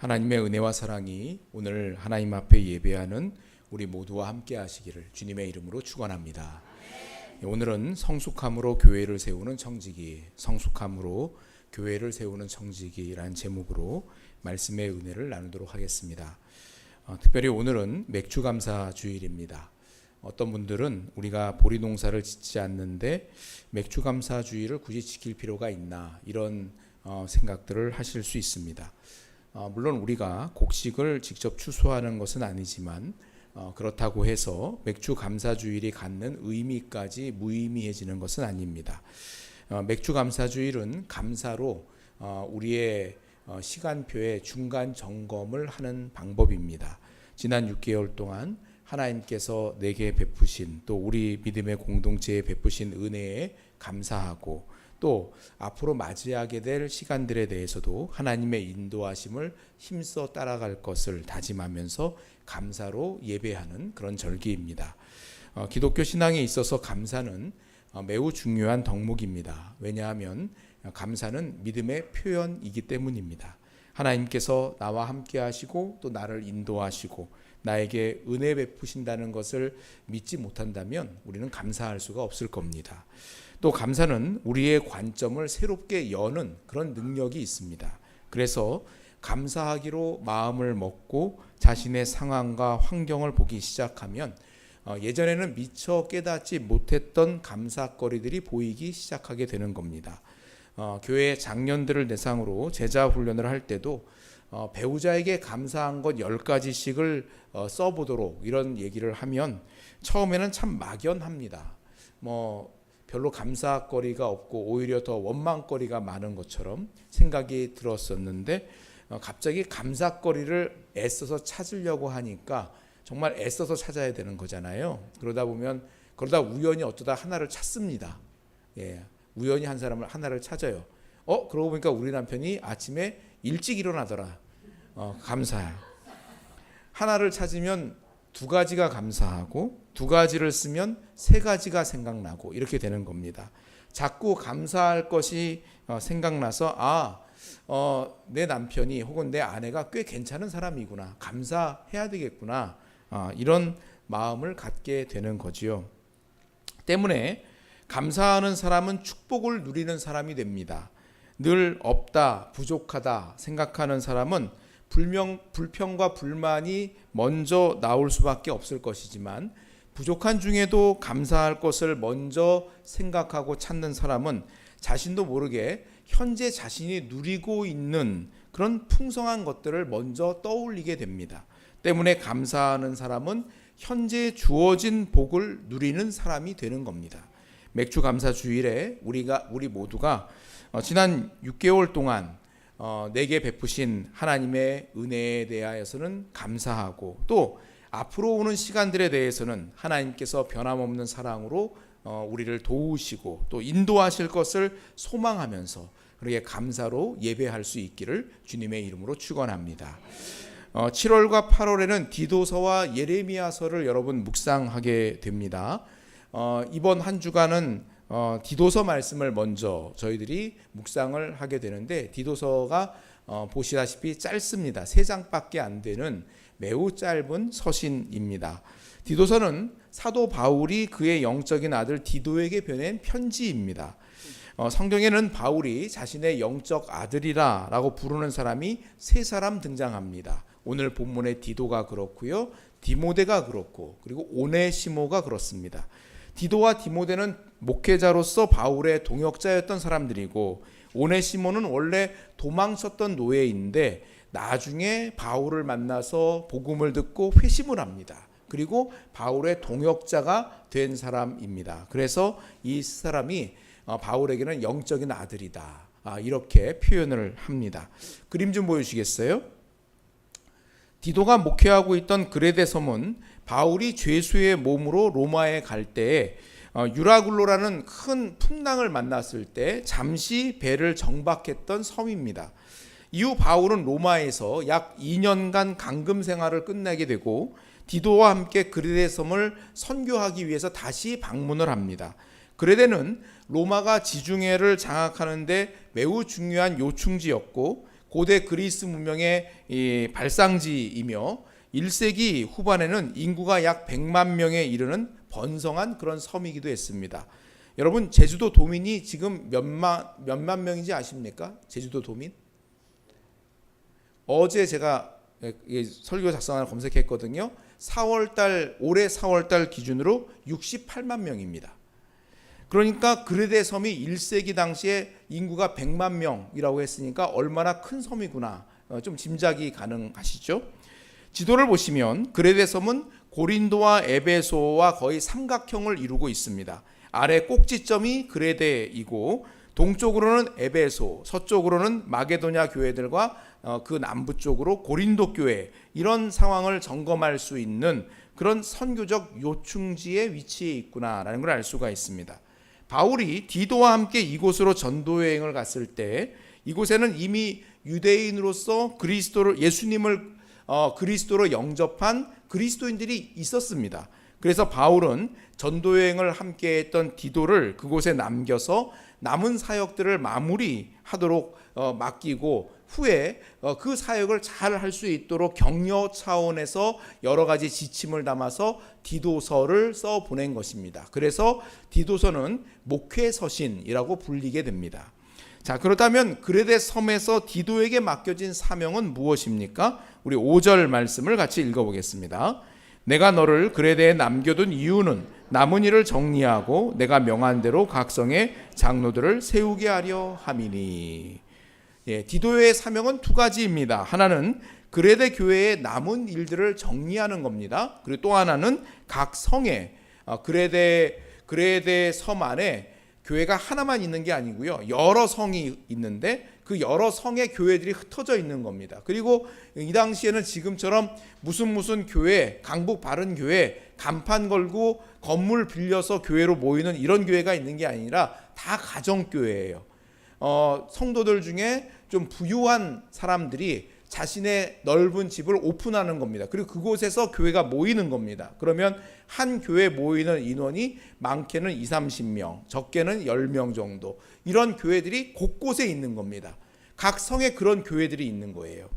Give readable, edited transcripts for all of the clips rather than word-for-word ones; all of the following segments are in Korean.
하나님의 은혜와 사랑이 오늘 하나님 앞에 예배하는 우리 모두와 함께 하시기를 주님의 이름으로 축원합니다. 오늘은 성숙함으로 교회를 세우는 청지기, 성숙함으로 교회를 세우는 청지기라는 제목으로 말씀의 은혜를 나누도록 하겠습니다. 특별히 오늘은 맥주감사 주일입니다. 어떤 분들은 우리가 보리 농사를 짓지 않는데 맥주감사 주일을 굳이 지킬 필요가 있나 이런 생각들을 하실 수 있습니다. 물론 우리가 곡식을 직접 추수하는 것은 아니지만 그렇다고 해서 맥주감사주일이 갖는 의미까지 무의미해지는 것은 아닙니다. 맥주감사주일은 감사로 우리의 시간표의 중간 점검을 하는 방법입니다. 지난 6개월 동안 하나님께서 내게 베푸신 또 우리 믿음의 공동체에 베푸신 은혜에 감사하고 또 앞으로 맞이하게 될 시간들에 대해서도 하나님의 인도하심을 힘써 따라갈 것을 다짐하면서 감사로 예배하는 그런 절기입니다. 기독교 신앙에 있어서 감사는 매우 중요한 덕목입니다. 왜냐하면 감사는 믿음의 표현이기 때문입니다. 하나님께서 나와 함께 하시고 또 나를 인도하시고 나에게 은혜 베푸신다는 것을 믿지 못한다면 우리는 감사할 수가 없을 겁니다. 또 감사는 우리의 관점을 새롭게 여는 그런 능력이 있습니다. 그래서 감사하기로 마음을 먹고 자신의 상황과 환경을 보기 시작하면 예전에는 미처 깨닫지 못했던 감사거리들이 보이기 시작하게 되는 겁니다. 교회 장년들을 대상으로 제자 훈련을 할 때도 배우자에게 감사한 것 10가지씩을 써보도록 이런 얘기를 하면 처음에는 참 막연합니다. 별로 감사거리가 없고 오히려 더 원망거리가 많은 것처럼 생각이 들었었는데 갑자기 감사거리를 애써서 찾으려고 하니까 정말 애써서 찾아야 되는 거잖아요. 그러다 우연히 어쩌다 하나를 찾습니다. 우연히 한 사람을 하나를 찾아요. 그러고 보니까 우리 남편이 아침에 일찍 일어나더라. 감사해요. 하나를 찾으면 2가지가 감사하고 2가지를 쓰면 3가지가 생각나고 이렇게 되는 겁니다. 자꾸 감사할 것이 생각나서 내 남편이 혹은 내 아내가 꽤 괜찮은 사람이구나, 감사해야 되겠구나, 이런 마음을 갖게 되는 거지요. 때문에 감사하는 사람은 축복을 누리는 사람이 됩니다. 늘 없다, 부족하다 생각하는 사람은 불평과 불만이 먼저 나올 수밖에 없을 것이지만 부족한 중에도 감사할 것을 먼저 생각하고 찾는 사람은 자신도 모르게 현재 자신이 누리고 있는 그런 풍성한 것들을 먼저 떠올리게 됩니다. 때문에 감사하는 사람은 현재 주어진 복을 누리는 사람이 되는 겁니다. 맥주감사 주일에 우리 모두가 지난 6개월 동안 내게 베푸신 하나님의 은혜에 대하여서는 감사하고 또 앞으로 오는 시간들에 대해서는 하나님께서 변함없는 사랑으로 우리를 도우시고 또 인도하실 것을 소망하면서 그렇게 감사로 예배할 수 있기를 주님의 이름으로 축원합니다. 7월과 8월에는 디도서와 예레미야서를 여러분 묵상하게 됩니다. 이번 한 주간은 디도서 말씀을 먼저 저희들이 묵상을 하게 되는데 디도서가 보시다시피 짧습니다. 3장밖에 안 되는 매우 짧은 서신입니다. 디도서는 사도 바울이 그의 영적인 아들 디도에게 보낸 편지입니다. 성경에는 바울이 자신의 영적 아들이라 라고 부르는 사람이 3사람 등장합니다. 오늘 본문의 디도가 그렇고요, 디모데가 그렇고 그리고 오네시모가 그렇습니다. 디도와 디모데는 목회자로서 바울의 동역자였던 사람들이고 오네시모는 원래 도망쳤던 노예인데 나중에 바울을 만나서 복음을 듣고 회심을 합니다. 그리고 바울의 동역자가 된 사람입니다. 그래서 이 사람이 바울에게는 영적인 아들이다, 이렇게 표현을 합니다. 그림 좀 보여주시겠어요? 디도가 목회하고 있던 그레데 섬은 바울이 죄수의 몸으로 로마에 갈 때에 유라굴로라는 큰 풍랑을 만났을 때 잠시 배를 정박했던 섬입니다. 이후 바울은 로마에서 약 2년간 감금 생활을 끝내게 되고 디도와 함께 그레데 섬을 선교하기 위해서 다시 방문을 합니다. 그레데는 로마가 지중해를 장악하는 데 매우 중요한 요충지였고 고대 그리스 문명의 이 발상지이며 1세기 후반에는 인구가 약 100만 명에 이르는 번성한 그런 섬이기도 했습니다. 여러분, 제주도 도민이 지금 몇만 명인지 아십니까? 제주도 도민? 어제 제가 설교 작성하나 검색했거든요. 올해 4월달 기준으로 68만 명입니다. 그러니까 그레데 섬이 1세기 당시에 인구가 100만 명이라고 했으니까 얼마나 큰 섬이구나 좀 짐작이 가능하시죠? 지도를 보시면 그레데 섬은 고린도와 에베소와 거의 삼각형을 이루고 있습니다. 아래 꼭지점이 그레데이고 동쪽으로는 에베소, 서쪽으로는 마게도냐 교회들과 그 남부 쪽으로 고린도 교회, 이런 상황을 점검할 수 있는 그런 선교적 요충지에 위치해 있구나라는 걸 알 수가 있습니다. 바울이 디도와 함께 이곳으로 전도 여행을 갔을 때 이곳에는 이미 유대인으로서 예수님을 그리스도로 영접한 그리스도인들이 있었습니다. 그래서 바울은 전도 여행을 함께 했던 디도를 그곳에 남겨서 남은 사역들을 마무리하도록 맡기고 후에 그 사역을 잘 할 수 있도록 격려 차원에서 여러 가지 지침을 담아서 디도서를 써 보낸 것입니다. 그래서 디도서는 목회서신이라고 불리게 됩니다. 자, 그렇다면 그레데 섬에서 디도에게 맡겨진 사명은 무엇입니까? 우리 5절 말씀을 같이 읽어보겠습니다. 내가 너를 그레데에 남겨둔 이유는 남은 일을 정리하고 내가 명한 대로 각 성에 장로들을 세우게 하려 함이니. 디도의 사명은 두 가지입니다. 하나는 그레데 교회의 남은 일들을 정리하는 겁니다. 그리고 또 하나는 각 성에 그레데 섬 안에 교회가 하나만 있는 게 아니고요, 여러 성이 있는데 그 여러 성의 교회들이 흩어져 있는 겁니다. 그리고 이 당시에는 지금처럼 무슨 교회, 강북 바른교회, 간판 걸고 건물 빌려서 교회로 모이는 이런 교회가 있는 게 아니라 다 가정교회예요. 성도들 중에 좀 부유한 사람들이 자신의 넓은 집을 오픈하는 겁니다. 그리고 그곳에서 교회가 모이는 겁니다. 그러면 한 교회 모이는 인원이 많게는 20-30명, 적게는 10명 정도, 이런 교회들이 곳곳에 있는 겁니다. 각 성에 그런 교회들이 있는 거예요.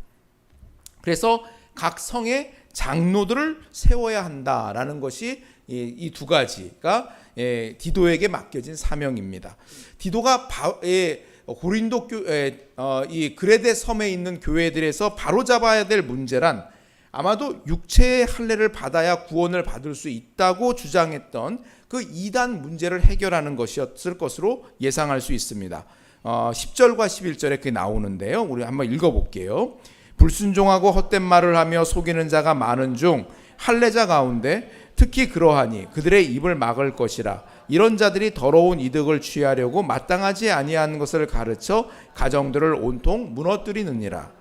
그래서 각 성에 장로들을 세워야 한다라는 것이 이 두 가지가 디도에게 맡겨진 사명입니다. 디도가 고린도 이 그레데 섬에 있는 교회들에서 바로잡아야 될 문제란 아마도 육체의 할례를 받아야 구원을 받을 수 있다고 주장했던 그 이단 문제를 해결하는 것이었을 것으로 예상할 수 있습니다. 10절과 11절에 그게 나오는데요. 우리 한번 읽어볼게요. 불순종하고 헛된 말을 하며 속이는 자가 많은 중 할례자 가운데 특히 그러하니 그들의 입을 막을 것이라. 이런 자들이 더러운 이득을 취하려고 마땅하지 아니한 것을 가르쳐 가정들을 온통 무너뜨리느니라.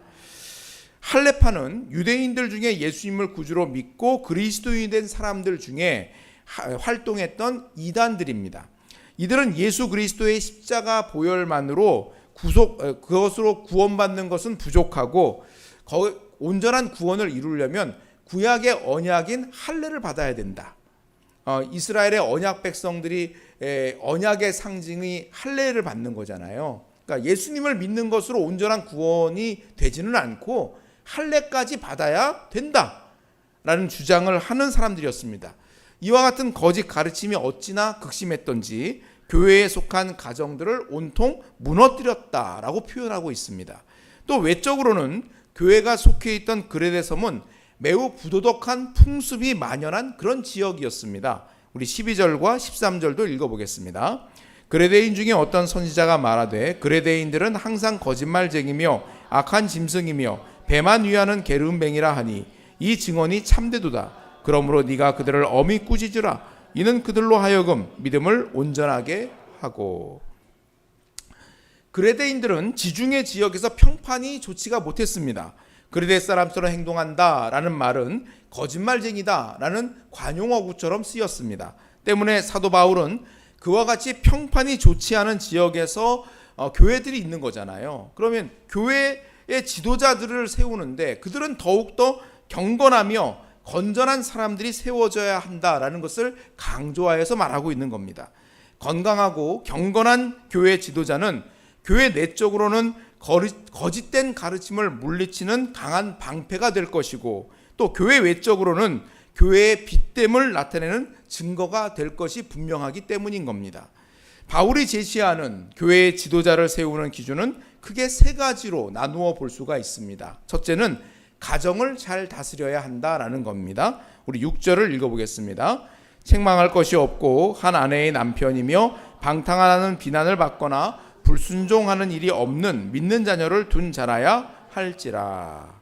할례파는 유대인들 중에 예수님을 구주로 믿고 그리스도인이 된 사람들 중에 활동했던 이단들입니다. 이들은 예수 그리스도의 십자가 보혈만으로 그것으로 구원받는 것은 부족하고 온전한 구원을 이루려면 구약의 언약인 할례를 받아야 된다. 이스라엘의 언약 백성들이 언약의 상징이 할례를 받는 거잖아요. 그러니까 예수님을 믿는 것으로 온전한 구원이 되지는 않고 할례까지 받아야 된다라는 주장을 하는 사람들이었습니다. 이와 같은 거짓 가르침이 어찌나 극심했던지 교회에 속한 가정들을 온통 무너뜨렸다라고 표현하고 있습니다. 또 외적으로는 교회가 속해 있던 그레데 섬은 매우 부도덕한 풍습이 만연한 그런 지역이었습니다. 우리 12절과 13절도 읽어보겠습니다. 그레데인 중에 어떤 선지자가 말하되 그레데인들은 항상 거짓말쟁이며 악한 짐승이며 배만 위하는 게으름뱅이라 하니 이 증언이 참되도다. 그러므로 네가 그들을 엄히 꾸짖으라. 이는 그들로 하여금 믿음을 온전하게 하고. 그레데인들은 지중해 지역에서 평판이 좋지가 못했습니다. 그레데 사람처럼 행동한다라는 말은 거짓말쟁이다라는 관용어구처럼 쓰였습니다. 때문에 사도 바울은 그와 같이 평판이 좋지 않은 지역에서 교회들이 있는 거잖아요. 그러면 교회의 지도자들을 세우는데 그들은 더욱더 경건하며 건전한 사람들이 세워져야 한다라는 것을 강조하여서 말하고 있는 겁니다. 건강하고 경건한 교회 지도자는 교회 내적으로는 거짓된 가르침을 물리치는 강한 방패가 될 것이고, 또 교회 외적으로는 교회의 빛됨을 나타내는 증거가 될 것이 분명하기 때문인 겁니다. 바울이 제시하는 교회의 지도자를 세우는 기준은 크게 세 가지로 나누어 볼 수가 있습니다. 첫째는 가정을 잘 다스려야 한다라는 겁니다. 우리 6절을 읽어보겠습니다. 책망할 것이 없고 한 아내의 남편이며 방탕하는 비난을 받거나 불순종하는 일이 없는 믿는 자녀를 둔 자라야 할지라.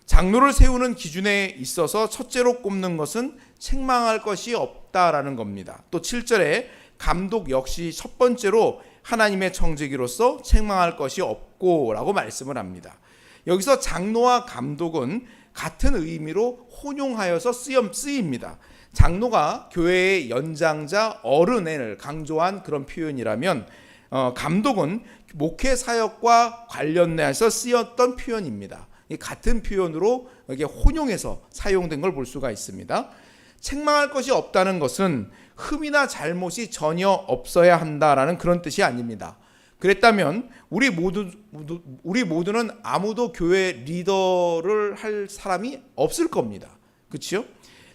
장로를 세우는 기준에 있어서 첫째로 꼽는 것은 책망할 것이 없다라는 겁니다. 또 7절에 감독 역시 첫 번째로 하나님의 청지기로서 책망할 것이 없고 라고 말씀을 합니다. 여기서 장로와 감독은 같은 의미로 혼용하여서 쓰입니다. 장로가 교회의 연장자 어른을 강조한 그런 표현이라면 감독은 목회 사역과 관련해서 쓰였던 표현입니다. 같은 표현으로 이게 혼용해서 사용된 걸 볼 수가 있습니다. 책망할 것이 없다는 것은 흠이나 잘못이 전혀 없어야 한다라는 그런 뜻이 아닙니다. 그랬다면 우리 모두는 아무도 교회 리더를 할 사람이 없을 겁니다. 그렇죠?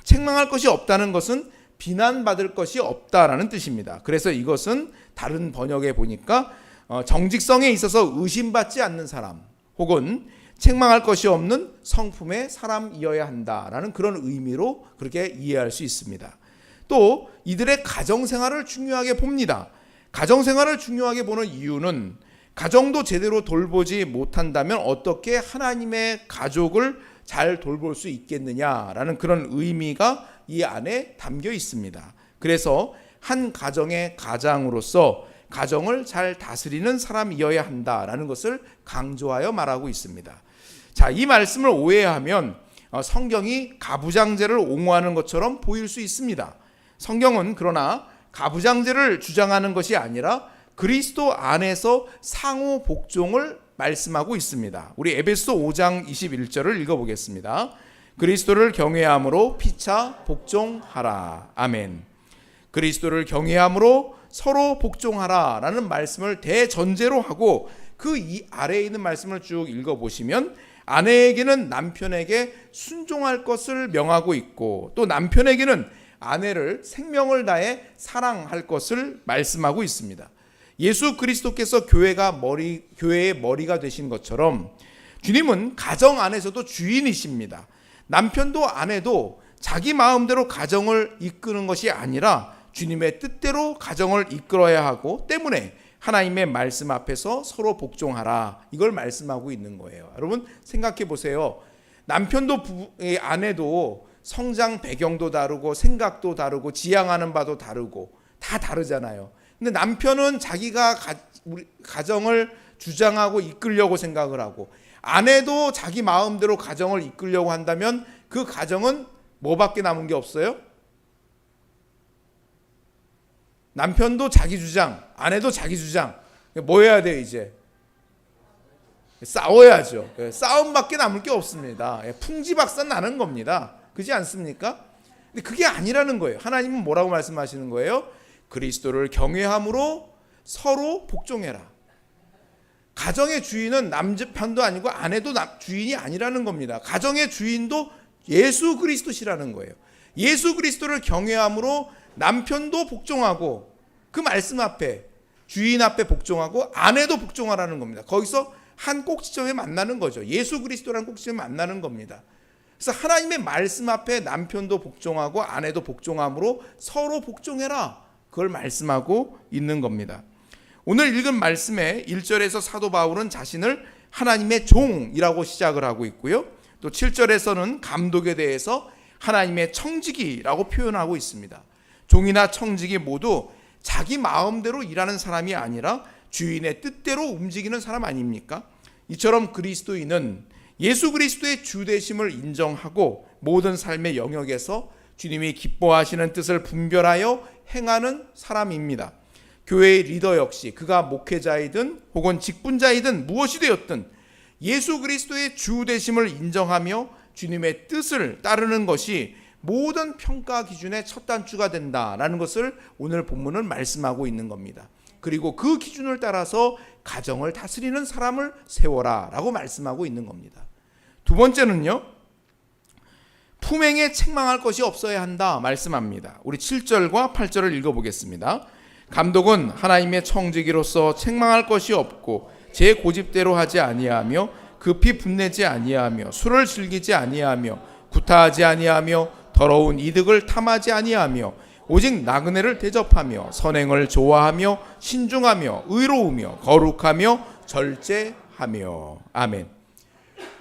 책망할 것이 없다는 것은 비난받을 것이 없다라는 뜻입니다. 그래서 이것은 다른 번역에 보니까 정직성에 있어서 의심받지 않는 사람, 혹은 책망할 것이 없는 성품의 사람이어야 한다라는 그런 의미로 그렇게 이해할 수 있습니다. 또 이들의 가정생활을 중요하게 봅니다. 가정생활을 중요하게 보는 이유는 가정도 제대로 돌보지 못한다면 어떻게 하나님의 가족을 잘 돌볼 수 있겠느냐라는 그런 의미가 이 안에 담겨 있습니다. 그래서 한 가정의 가장으로서 가정을 잘 다스리는 사람이어야 한다라는 것을 강조하여 말하고 있습니다. 자, 이 말씀을 오해하면 성경이 가부장제를 옹호하는 것처럼 보일 수 있습니다. 성경은 그러나 가부장제를 주장하는 것이 아니라 그리스도 안에서 상호 복종을 말씀하고 있습니다. 우리 에베소 5장 21절을 읽어보겠습니다. 그리스도를 경외함으로 피차 복종하라. 아멘. 그리스도를 경외함으로 서로 복종하라 라는 말씀을 대전제로 하고 그 아래에 있는 말씀을 쭉 읽어보시면 아내에게는 남편에게 순종할 것을 명하고 있고, 또 남편에게는 아내를 생명을 다해 사랑할 것을 말씀하고 있습니다. 예수 그리스도께서 교회의 머리가 되신 것처럼 주님은 가정 안에서도 주인이십니다. 남편도 아내도 자기 마음대로 가정을 이끄는 것이 아니라 주님의 뜻대로 가정을 이끌어야 하고, 때문에 하나님의 말씀 앞에서 서로 복종하라, 이걸 말씀하고 있는 거예요. 여러분 생각해 보세요. 남편도 아내도 성장 배경도 다르고 생각도 다르고 지향하는 바도 다르고 다 다르잖아요. 근데 남편은 자기가 우리 가정을 주장하고 이끌려고 생각을 하고, 아내도 자기 마음대로 가정을 이끌려고 한다면 그 가정은 뭐밖에 남은 게 없어요? 남편도 자기 주장, 아내도 자기 주장. 뭐 해야 돼요 이제? 싸워야죠. 싸움밖에 남을 게 없습니다. 풍지박산 나는 겁니다. 그렇지 않습니까? 근데 그게 아니라는 거예요. 하나님은 뭐라고 말씀하시는 거예요? 그리스도를 경외함으로 서로 복종해라. 가정의 주인은 남편도 아니고 아내도 주인이 아니라는 겁니다. 가정의 주인도 예수 그리스도시라는 거예요. 예수 그리스도를 경외함으로 남편도 복종하고, 그 말씀 앞에 주인 앞에 복종하고 아내도 복종하라는 겁니다. 거기서 한 꼭지점에 만나는 거죠. 예수 그리스도라는 꼭지점에 만나는 겁니다. 그래서 하나님의 말씀 앞에 남편도 복종하고 아내도 복종함으로 서로 복종해라, 그걸 말씀하고 있는 겁니다. 오늘 읽은 말씀에 1절에서 사도 바울은 자신을 하나님의 종이라고 시작을 하고 있고요. 또 7절에서는 감독에 대해서 하나님의 청지기라고 표현하고 있습니다. 종이나 청지기 모두 자기 마음대로 일하는 사람이 아니라 주인의 뜻대로 움직이는 사람 아닙니까? 이처럼 그리스도인은 예수 그리스도의 주되심을 인정하고 모든 삶의 영역에서 주님이 기뻐하시는 뜻을 분별하여 행하는 사람입니다. 교회의 리더 역시 그가 목회자이든 혹은 직분자이든 무엇이 되었든 예수 그리스도의 주되심을 인정하며 주님의 뜻을 따르는 것이 모든 평가 기준의 첫 단추가 된다라는 것을 오늘 본문은 말씀하고 있는 겁니다. 그리고 그 기준을 따라서 가정을 다스리는 사람을 세워라 라고 말씀하고 있는 겁니다. 두 번째는요, 품행에 책망할 것이 없어야 한다 말씀합니다. 우리 7절과 8절을 읽어보겠습니다. 감독은 하나님의 청지기로서 책망할 것이 없고 제 고집대로 하지 아니하며 급히 분내지 아니하며 술을 즐기지 아니하며 구타하지 아니하며 더러운 이득을 탐하지 아니하며 오직 나그네를 대접하며 선행을 좋아하며 신중하며 의로우며 거룩하며 절제하며. 아멘.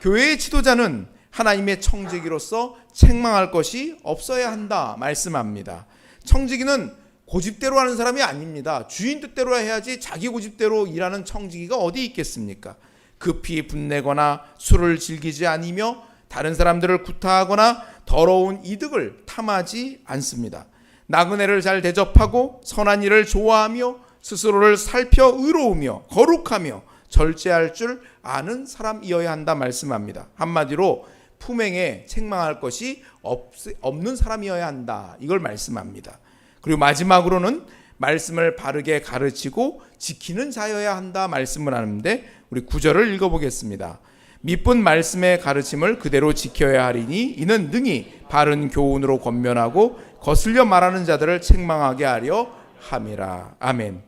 교회의 지도자는 하나님의 청지기로서 책망할 것이 없어야 한다 말씀합니다. 청지기는 고집대로 하는 사람이 아닙니다. 주인 뜻대로 해야지 자기 고집대로 일하는 청지기가 어디 있겠습니까? 급히 분내거나 술을 즐기지 않으며 다른 사람들을 구타하거나 더러운 이득을 탐하지 않습니다. 나그네를 잘 대접하고 선한 일을 좋아하며 스스로를 살펴 의로우며 거룩하며 절제할 줄 아는 사람이어야 한다 말씀합니다. 한마디로 품행에 책망할 것이 없는 사람이어야 한다, 이걸 말씀합니다. 그리고 마지막으로는 말씀을 바르게 가르치고 지키는 자여야 한다 말씀을 하는데, 우리 9절을 읽어보겠습니다. 미쁜 말씀의 가르침을 그대로 지켜야 하리니 이는 능히 바른 교훈으로 권면하고 거슬려 말하는 자들을 책망하게 하려 함이라. 아멘.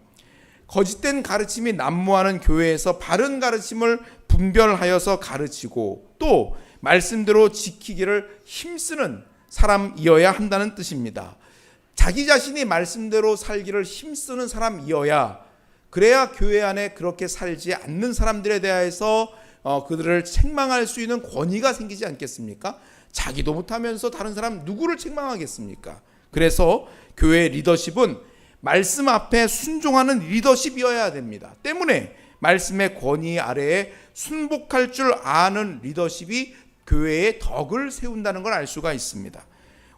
거짓된 가르침이 난무하는 교회에서 바른 가르침을 분별하여서 가르치고 또 말씀대로 지키기를 힘쓰는 사람이어야 한다는 뜻입니다. 자기 자신이 말씀대로 살기를 힘쓰는 사람이어야, 그래야 교회 안에 그렇게 살지 않는 사람들에 대해서 그들을 책망할 수 있는 권위가 생기지 않겠습니까? 자기도 못하면서 다른 사람 누구를 책망하겠습니까? 그래서 교회 리더십은 말씀 앞에 순종하는 리더십이어야 됩니다. 때문에 말씀의 권위 아래에 순복할 줄 아는 리더십이 교회의 덕을 세운다는 걸 알 수가 있습니다.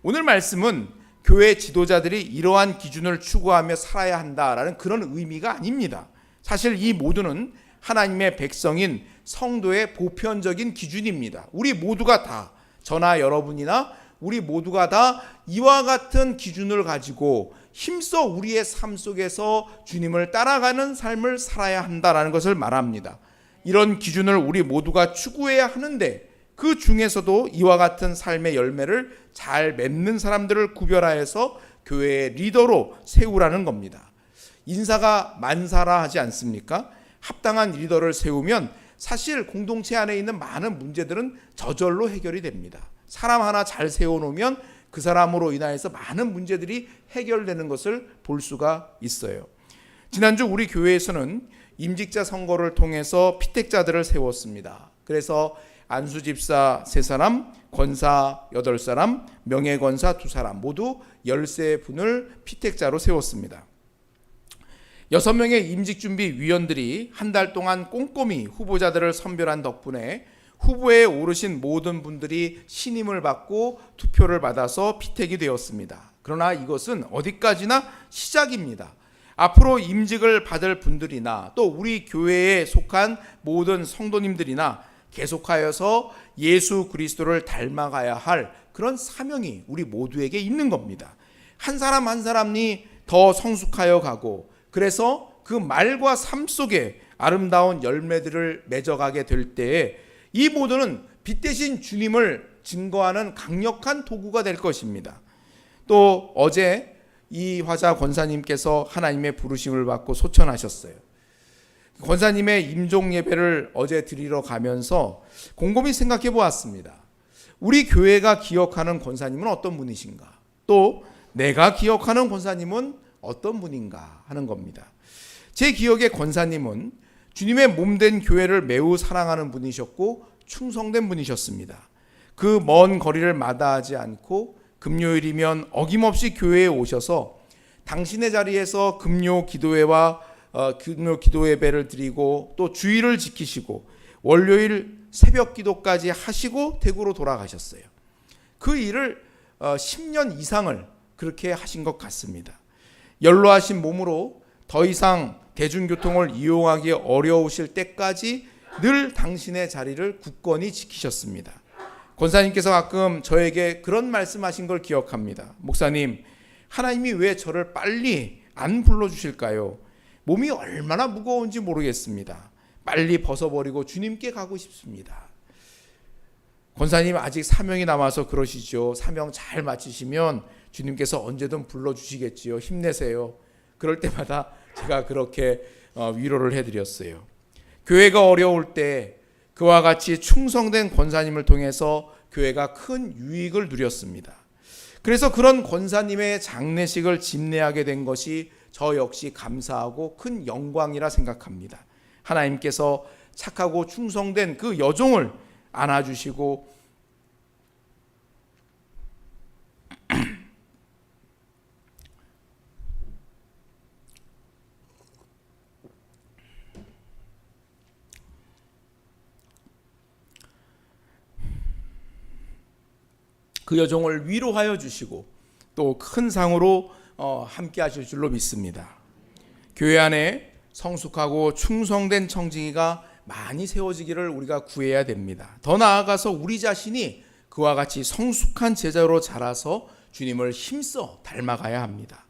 오늘 말씀은 교회 지도자들이 이러한 기준을 추구하며 살아야 한다라는 그런 의미가 아닙니다. 사실 이 모두는 하나님의 백성인 성도의 보편적인 기준입니다. 우리 모두가 다, 저나 여러분이나 우리 모두가 다 이와 같은 기준을 가지고 힘써 우리의 삶 속에서 주님을 따라가는 삶을 살아야 한다라는 것을 말합니다. 이런 기준을 우리 모두가 추구해야 하는데, 그 중에서도 이와 같은 삶의 열매를 잘 맺는 사람들을 구별하여서 교회의 리더로 세우라는 겁니다. 인사가 만사라 하지 않습니까? 합당한 리더를 세우면 사실 공동체 안에 있는 많은 문제들은 저절로 해결이 됩니다. 사람 하나 잘 세워놓으면 그 사람으로 인하여서 많은 문제들이 해결되는 것을 볼 수가 있어요. 지난주 우리 교회에서는 임직자 선거를 통해서 피택자들을 세웠습니다. 그래서 안수 집사 3사람, 권사 8사람, 명예권사 2사람 모두 13분을 피택자로 세웠습니다. 6명의 임직준비위원들이 한 달 동안 꼼꼼히 후보자들을 선별한 덕분에 후보에 오르신 모든 분들이 신임을 받고 투표를 받아서 피택이 되었습니다. 그러나 이것은 어디까지나 시작입니다. 앞으로 임직을 받을 분들이나 또 우리 교회에 속한 모든 성도님들이나 계속하여서 예수 그리스도를 닮아가야 할 그런 사명이 우리 모두에게 있는 겁니다. 한 사람 한 사람이 더 성숙하여 가고, 그래서 그 말과 삶 속에 아름다운 열매들을 맺어가게 될 때에 이 모두는 빛 대신 주님을 증거하는 강력한 도구가 될 것입니다. 또 어제 이 화자 권사님께서 하나님의 부르심을 받고 소천하셨어요. 권사님의 임종 예배를 어제 드리러 가면서 곰곰이 생각해 보았습니다. 우리 교회가 기억하는 권사님은 어떤 분이신가? 또 내가 기억하는 권사님은 어떤 분인가 하는 겁니다. 제 기억에 권사님은 주님의 몸된 교회를 매우 사랑하는 분이셨고 충성된 분이셨습니다. 그 먼 거리를 마다하지 않고 금요일이면 어김없이 교회에 오셔서 당신의 자리에서 금요 기도회와 금요 기도 예배를 드리고 또 주일을 지키시고 월요일 새벽 기도까지 하시고 대구로 돌아가셨어요. 그 일을 10년 이상을 그렇게 하신 것 같습니다. 연로하신 몸으로 더 이상 대중교통을 이용하기 어려우실 때까지 늘 당신의 자리를 굳건히 지키셨습니다. 권사님께서 가끔 저에게 그런 말씀하신 걸 기억합니다. 목사님, 하나님이 왜 저를 빨리 안 불러주실까요? 몸이 얼마나 무거운지 모르겠습니다. 빨리 벗어버리고 주님께 가고 싶습니다. 권사님 아직 사명이 남아서 그러시죠. 사명 잘 마치시면 주님께서 언제든 불러주시겠지요. 힘내세요. 그럴 때마다 제가 그렇게 위로를 해드렸어요. 교회가 어려울 때 그와 같이 충성된 권사님을 통해서 교회가 큰 유익을 누렸습니다. 그래서 그런 권사님의 장례식을 집례하게 된 것이 저 역시 감사하고 큰 영광이라 생각합니다. 하나님께서 착하고 충성된 그 여종을 안아주시고 그 여종을 위로하여 주시고 또 큰 상으로 함께 하실 줄로 믿습니다. 교회 안에 성숙하고 충성된 청지기가 많이 세워지기를 우리가 구해야 됩니다. 더 나아가서 우리 자신이 그와 같이 성숙한 제자로 자라서 주님을 힘써 닮아가야 합니다.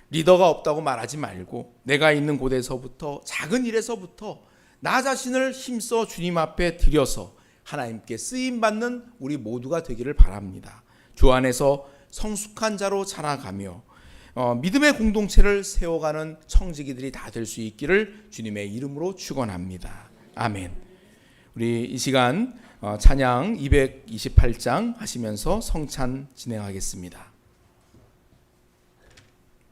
리더가 없다고 말하지 말고 내가 있는 곳에서부터 작은 일에서부터 나 자신을 힘써 주님 앞에 드려서 하나님께 쓰임받는 우리 모두가 되기를 바랍니다. 주 안에서 성숙한 자로 자라가며 믿음의 공동체를 세워가는 청지기들이 다 될 수 있기를 주님의 이름으로 축원합니다. 아멘. 우리 이 시간 찬양 228장 하시면서 성찬 진행하겠습니다.